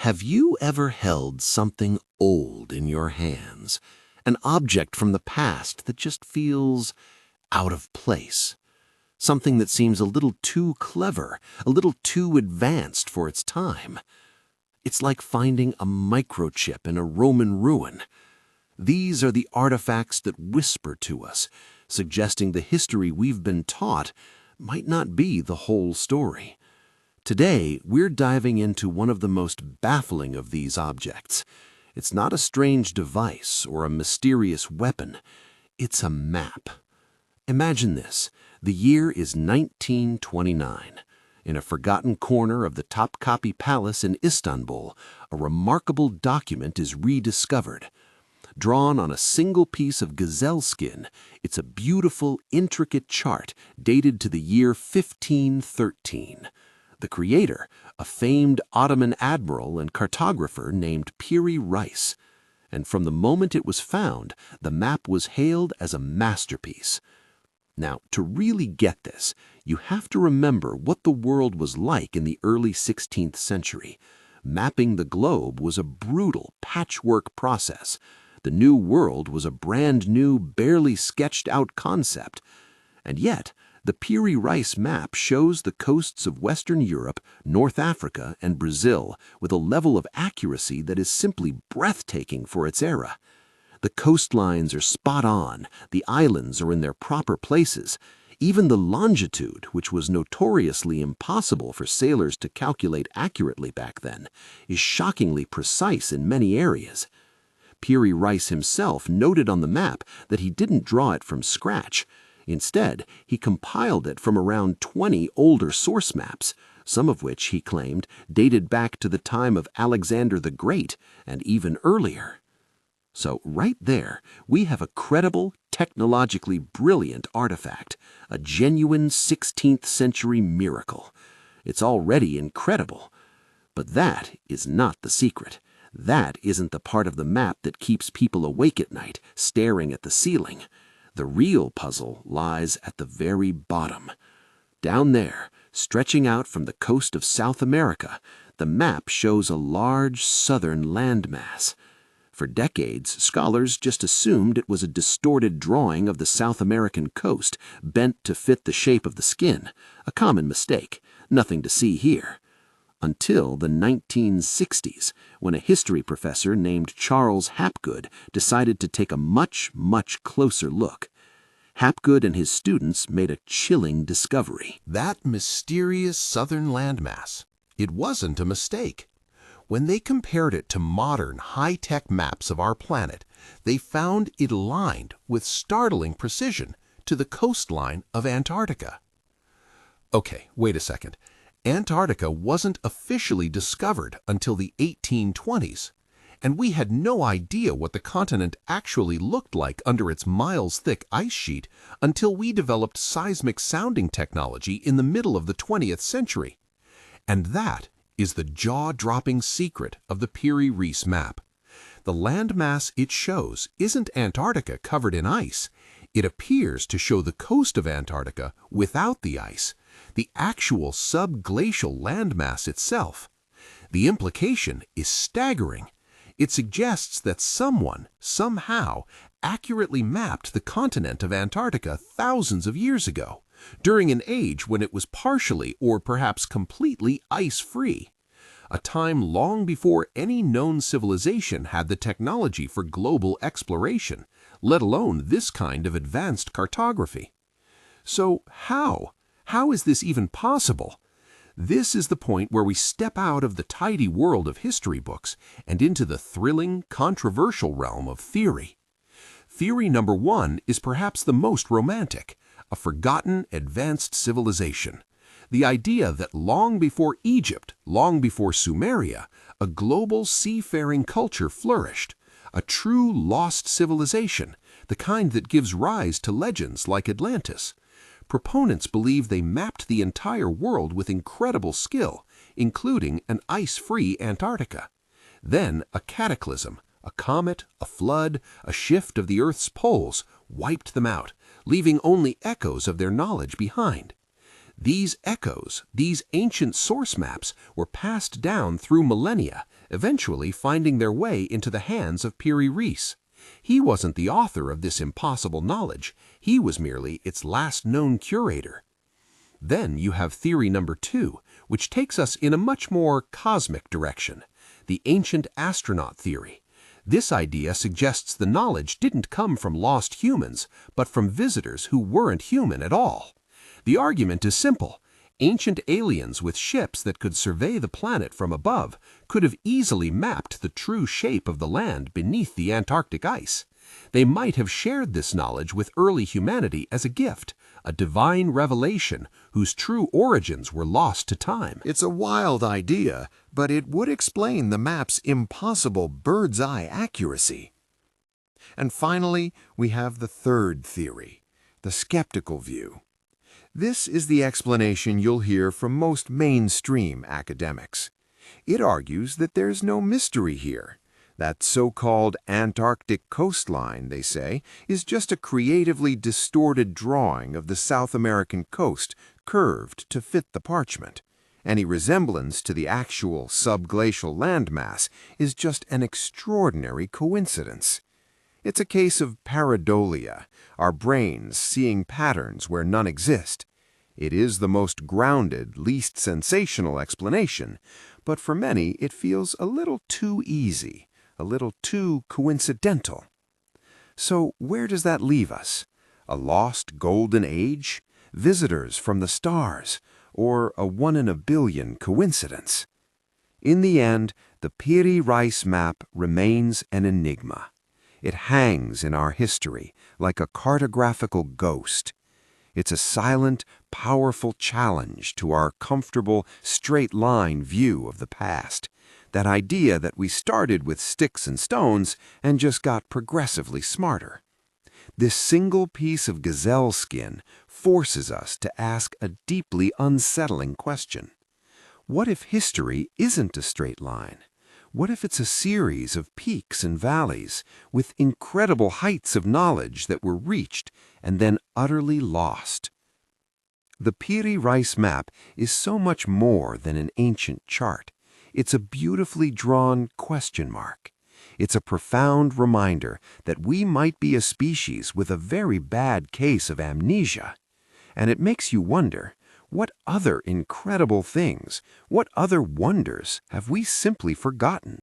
Have you ever held something old in your hands, an object from the past that just feels out of place? Something that seems a little too clever, a little too advanced for its time? It's like finding a microchip in a Roman ruin. These are the artifacts that whisper to us, suggesting the history we've been taught might not be the whole story. Today, we're diving into one of the most baffling of these objects. It's not a strange device or a mysterious weapon. It's a map. Imagine this. The year is 1929. In a forgotten corner of the Topkapi Palace in Istanbul, a remarkable document is rediscovered. Drawn on a single piece of gazelle skin, it's a beautiful, intricate chart dated to the year 1513. The creator, a famed Ottoman admiral and cartographer named Piri Reis. And from the moment it was found, the map was hailed as a masterpiece. Now, to really get this, you have to remember what the world was like in the early 16th century. Mapping the globe was a brutal patchwork process. The New World was a brand new, barely sketched out concept. And yet, the Piri Reis map shows the coasts of Western Europe, North Africa, and Brazil with a level of accuracy that is simply breathtaking for its era. The coastlines are spot on, the islands are in their proper places. Even the longitude, which was notoriously impossible for sailors to calculate accurately back then, is shockingly precise in many areas. Piri Reis himself noted on the map that he didn't draw it from scratch. Instead, he compiled it from around 20 older source maps, some of which, he claimed, dated back to the time of Alexander the Great and even earlier. So right there, we have a credible, technologically brilliant artifact, a genuine 16th century miracle. It's already incredible. But that is not the secret. That isn't the part of the map that keeps people awake at night, staring at the ceiling. The real puzzle lies at the very bottom. Down there, stretching out from the coast of South America, the map shows a large southern landmass. For decades, scholars just assumed it was a distorted drawing of the South American coast, bent to fit the shape of the skin, a common mistake, nothing to see here. Until the 1960s, when a history professor named Charles Hapgood decided to take a much, much closer look. Hapgood and his students made a chilling discovery. That mysterious southern landmass, it wasn't a mistake. When they compared it to modern high-tech maps of our planet, they found it aligned with startling precision to the coastline of Antarctica. Okay, wait a second. Antarctica wasn't officially discovered until the 1820s, and we had no idea what the continent actually looked like under its miles-thick ice sheet until we developed seismic sounding technology in the middle of the 20th century. And that is the jaw-dropping secret of the Piri Reis map. The landmass it shows isn't Antarctica covered in ice. It appears to show the coast of Antarctica without the ice, the actual subglacial landmass itself. The implication is staggering. It suggests that someone, somehow, accurately mapped the continent of Antarctica thousands of years ago, during an age when it was partially or perhaps completely ice-free, a time long before any known civilization had the technology for global exploration, let alone this kind of advanced cartography. So how? How is this even possible? This is the point where we step out of the tidy world of history books and into the thrilling, controversial realm of theory. Theory number one is perhaps the most romantic, a forgotten advanced civilization. The idea that long before Egypt, long before Sumeria, a global seafaring culture flourished, a true lost civilization, the kind that gives rise to legends like Atlantis. Proponents believe they mapped the entire world with incredible skill, including an ice-free Antarctica. Then a cataclysm, a comet, a flood, a shift of the Earth's poles wiped them out, leaving only echoes of their knowledge behind. These echoes, these ancient source maps, were passed down through millennia, eventually finding their way into the hands of Piri Reis. He wasn't the author of this impossible knowledge, he was merely its last known curator. Then you have theory number 2, which takes us in a much more cosmic direction, the ancient astronaut theory. This idea suggests the knowledge didn't come from lost humans, but from visitors who weren't human at all. The argument is simple. Ancient aliens with ships that could survey the planet from above could have easily mapped the true shape of the land beneath the Antarctic ice. They might have shared this knowledge with early humanity as a gift, a divine revelation whose true origins were lost to time. It's a wild idea, but it would explain the map's impossible bird's-eye accuracy. And finally, we have the third theory, the skeptical view. This is the explanation you'll hear from most mainstream academics. It argues that there's no mystery here. That so-called Antarctic coastline, they say, is just a creatively distorted drawing of the South American coast curved to fit the parchment. Any resemblance to the actual subglacial landmass is just an extraordinary coincidence. It's a case of pareidolia, our brains seeing patterns where none exist. It is the most grounded, least sensational explanation, but for many it feels a little too easy, a little too coincidental. So where does that leave us? A lost golden age? Visitors from the stars? Or a 1 in a billion coincidence? In the end, the Piri Reis map remains an enigma. It hangs in our history like a cartographical ghost. It's a silent, powerful challenge to our comfortable, straight-line view of the past. That idea that we started with sticks and stones and just got progressively smarter. This single piece of gazelle skin forces us to ask a deeply unsettling question. What if history isn't a straight line? What if it's a series of peaks and valleys with incredible heights of knowledge that were reached and then utterly lost? The Piri Reis map is so much more than an ancient chart. It's a beautifully drawn question mark. It's a profound reminder that we might be a species with a very bad case of amnesia. And it makes you wonder, what other incredible things, what other wonders have we simply forgotten?